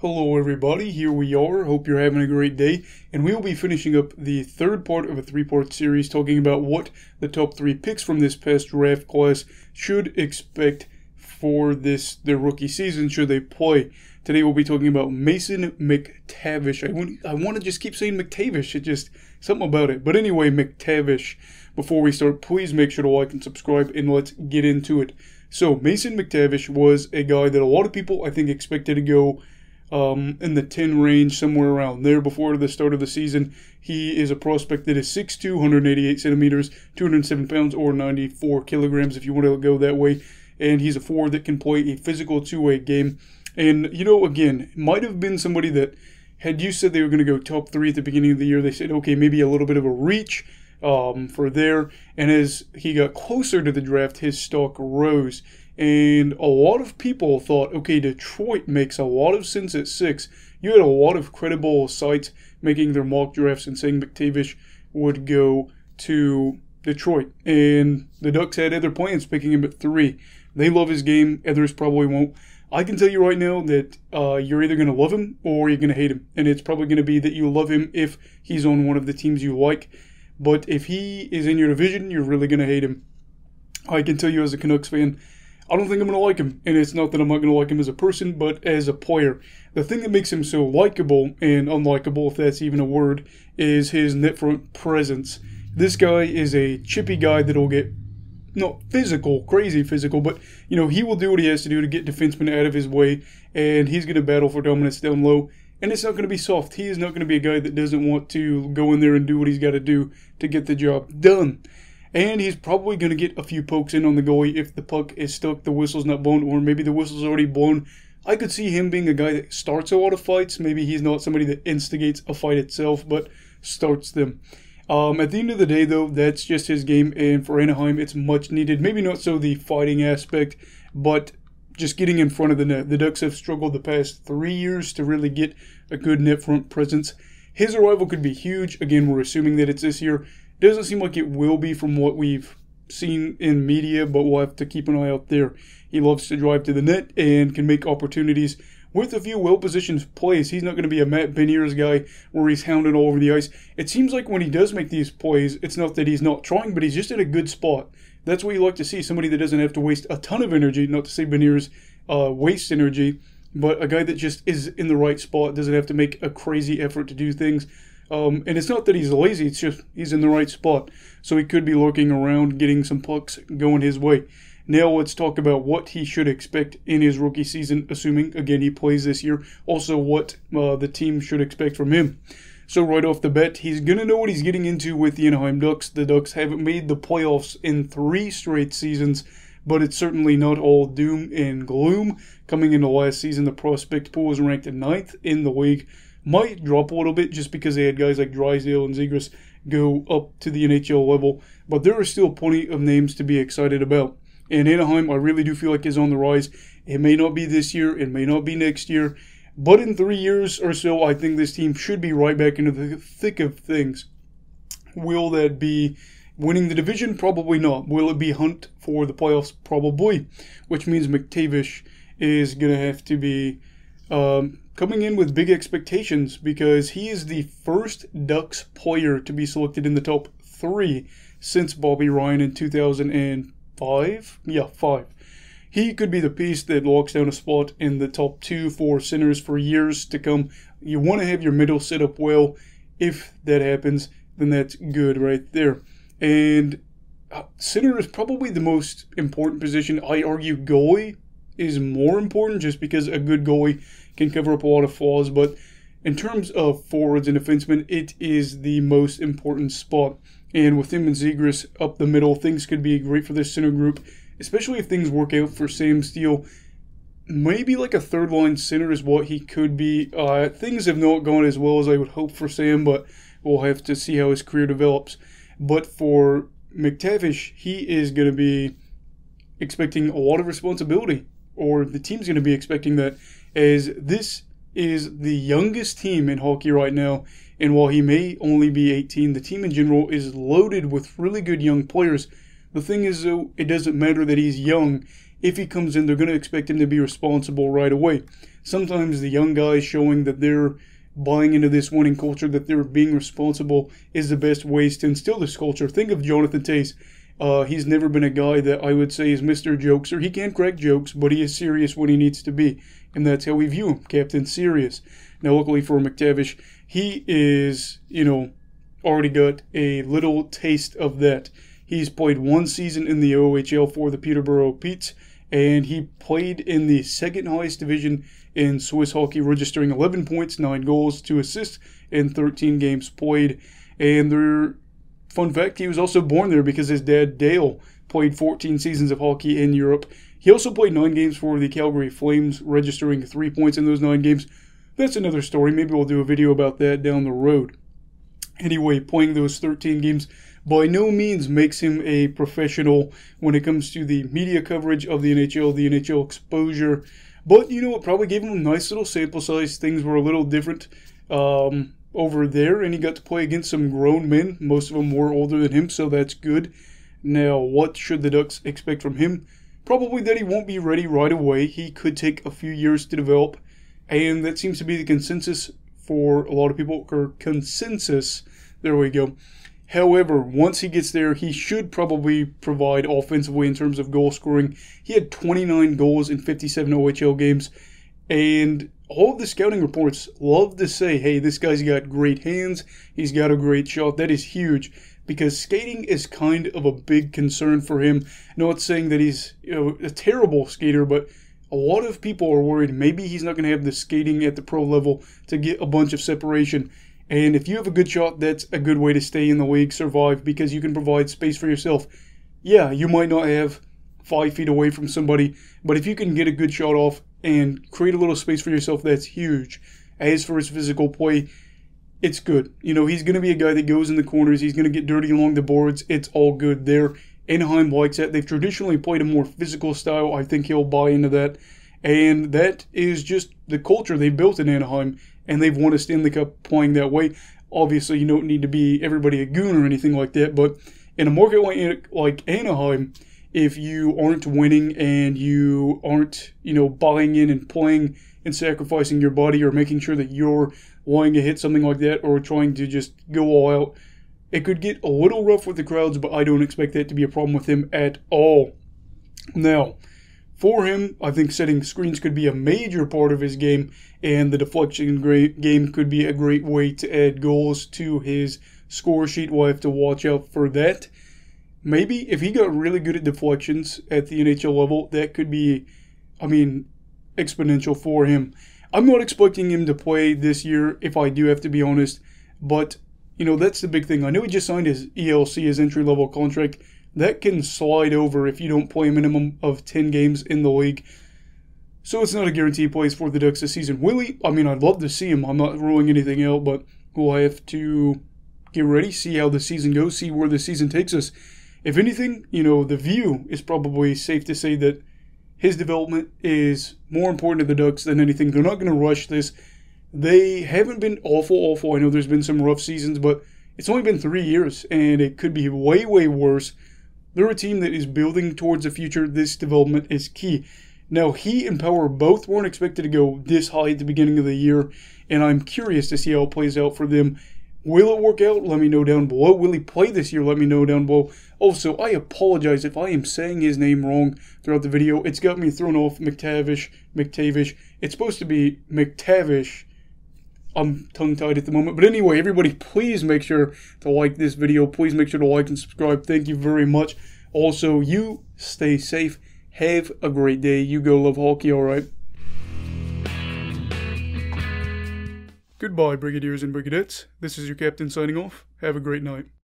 Hello everybody, here we are. Hope you're having a great day, and we will be finishing up the third part of a three-part series talking about what the top three picks from this past draft class should expect for their rookie season should they play. Today we'll be talking about Mason McTavish. I want to just keep saying McTavish, it just something about it. But anyway, McTavish. Before we start, please make sure to like and subscribe, and let's get into it. So Mason McTavish was a guy that a lot of people I think expected to go in the 10 range, somewhere around there before the start of the season. He is a prospect that is 6'2", 188 centimeters, 207 pounds, or 94 kilograms if you want to go that way. And he's a forward that can play a physical two-way game. And, you know, again, might have been somebody that, had you said they were going to go top 3 at the beginning of the year, they said, okay, maybe a little bit of a reach for there. And as he got closer to the draft, his stock rose. And a lot of people thought, okay, Detroit makes a lot of sense at 6. You had a lot of credible sites making their mock drafts and saying McTavish would go to Detroit. And the Ducks had other plans, picking him at 3. They love his game. Others probably won't. I can tell you right now that you're either going to love him or you're going to hate him. And it's probably going to be that you love him if he's on one of the teams you like. But if he is in your division, you're really going to hate him. I can tell you as a Canucks fan, I don't think I'm going to like him, and it's not that I'm not going to like him as a person, but as a player. The thing that makes him so likable and unlikable, if that's even a word, is his net front presence. This guy is a chippy guy that'll get, not physical, crazy physical, but, you know, he will do what he has to do to get defensemen out of his way, and he's going to battle for dominance down low, and it's not going to be soft. He is not going to be a guy that doesn't want to go in there and do what he's got to do to get the job done. And he's probably going to get a few pokes in on the goalie if the puck is stuck, the whistle's not blown, or maybe the whistle's already blown. I could see him being a guy that starts a lot of fights. Maybe he's not somebody that instigates a fight itself, but starts them. At the end of the day, though, that's just his game, and for Anaheim, it's much needed. Maybe not so the fighting aspect, but just getting in front of the net. The Ducks have struggled the past 3 years to really get a good net front presence. His arrival could be huge. Again, we're assuming that it's this year. Doesn't seem like it will be from what we've seen in media, but we'll have to keep an eye out there. He loves to drive to the net and can make opportunities with a few well-positioned plays. He's not going to be a Matt Beniers guy where he's hounded all over the ice. It seems like when he does make these plays, it's not that he's not trying, but he's just in a good spot. That's what you like to see, somebody that doesn't have to waste a ton of energy, not to say Beniers wastes energy, but a guy that just is in the right spot, doesn't have to make a crazy effort to do things. And it's not that he's lazy, it's just he's in the right spot. So he could be lurking around, getting some pucks going his way. Now let's talk about what he should expect in his rookie season, assuming, again, he plays this year. Also what the team should expect from him. So right off the bat, he's going to know what he's getting into with the Anaheim Ducks. The Ducks haven't made the playoffs in 3 straight seasons, but it's certainly not all doom and gloom. Coming into last season, the prospect pool was ranked 9th in the league. Might drop a little bit just because they had guys like Drysdale and Zegras go up to the NHL level, but there are still plenty of names to be excited about. And Anaheim, I really do feel like, is on the rise. It may not be this year, it may not be next year, but in 3 years or so, I think this team should be right back into the thick of things. Will that be winning the division? Probably not. Will it be hunt for the playoffs? Probably, which means McTavish is going to have to be coming in with big expectations because he is the first Ducks player to be selected in the top 3 since Bobby Ryan in 2005. Yeah, 5. He could be the piece that locks down a spot in the top 2 for centers for years to come. You want to have your middle set up well. If that happens, then that's good right there. And center is probably the most important position. I argue goalie is more important just because a good goalie can cover up a lot of flaws, but in terms of forwards and defensemen, it is the most important spot. And with him and Zegras up the middle, things could be great for this center group, especially if things work out for Sam Steele. Maybe like a third-line center is what he could be. Things have not gone as well as I would hope for Sam, but we'll have to see how his career develops. But for McTavish, he is going to be expecting a lot of responsibility, or the team's going to be expecting that, as this is the youngest team in hockey right now, and while he may only be 18, the team in general is loaded with really good young players. The thing is, though, it doesn't matter that he's young. If he comes in, they're going to expect him to be responsible right away. sometimes the young guys showing that they're buying into this winning culture, that they're being responsible, is the best ways to instill this culture. Think of Jonathan Toews. He's never been a guy that I would say is Mr. Jokester. He can crack jokes, but he is serious when he needs to be. And that's how we view him, Captain Serious. Now, luckily for McTavish, he is, already got a little taste of that. He's played one season in the OHL for the Peterborough Petes, and he played in the second highest division in Swiss hockey, registering 11 points, 9 goals, 2 assists, and 13 games played. And fun fact, he was also born there because his dad, Dale, played 14 seasons of hockey in Europe. He also played 9 games for the Calgary Flames, registering 3 points in those 9 games. That's another story. Maybe we'll do a video about that down the road. Anyway, playing those 13 games by no means makes him a professional when it comes to the media coverage of the NHL exposure. But, it probably gave him a nice little sample size. Things were a little different over there, and he got to play against some grown men. Most of them were older than him, so that's good. Now, what should the Ducks expect from him? Probably that he won't be ready right away. He could take a few years to develop, and that seems to be the consensus for a lot of people, or consensus. There we go. However, once he gets there, he should probably provide offensively in terms of goal scoring. He had 29 goals in 57 OHL games, and all of the scouting reports love to say, hey, this guy's got great hands, he's got a great shot. That is huge, because skating is kind of a big concern for him. Not saying that he's a terrible skater, but a lot of people are worried maybe he's not going to have the skating at the pro level to get a bunch of separation. And if you have a good shot, that's a good way to stay in the league, survive, because you can provide space for yourself. Yeah, you might not have 5 feet away from somebody, but if you can get a good shot off and create a little space for yourself, that's huge. As for his physical play, it's good. He's going to be a guy that goes in the corners. He's going to get dirty along the boards. It's all good there. Anaheim likes that. They've traditionally played a more physical style. I think he'll buy into that. And that is just the culture they built in Anaheim, and they've won a Stanley Cup playing that way. Obviously, you don't need to be everybody a goon or anything like that, but in a market like Anaheim, if you aren't winning and you aren't, buying in and playing and sacrificing your body or making sure that you're wanting to hit something like that or trying to just go all out, it could get a little rough with the crowds, but I don't expect that to be a problem with him at all. Now, for him, I think setting screens could be a major part of his game, and the deflection game could be a great way to add goals to his score sheet. We'll have to watch out for that. Maybe if he got really good at deflections at the NHL level, that could be, exponential for him. I'm not expecting him to play this year, if I do have to be honest, but, that's the big thing. I know he just signed his ELC, his entry-level contract. That can slide over if you don't play a minimum of 10 games in the league. So it's not a guarantee he plays for the Ducks this season. Will he? I'd love to see him. I'm not ruling anything out, but we'll have to get ready, see how the season goes, see where the season takes us. If anything, the view is probably safe to say that his development is more important to the Ducks than anything. They're not going to rush this. They haven't been awful. I know there's been some rough seasons, but it's only been 3 years, and it could be way, way worse. They're a team that is building towards the future. This development is key. Now, he and Power both weren't expected to go this high at the beginning of the year, and I'm curious to see how it plays out for them. Will it work out? Let me know down below. Will he play this year? Let me know down below. Also, I apologize if I am saying his name wrong throughout the video. It's got me thrown off. McTavish. It's supposed to be McTavish. I'm tongue-tied at the moment. But anyway, everybody, please make sure to like this video. Please make sure to like and subscribe. Thank you very much. Also, you stay safe. Have a great day. You go love hockey, all right? Goodbye, Brigadiers and Brigadettes. This is your captain signing off. Have a great night.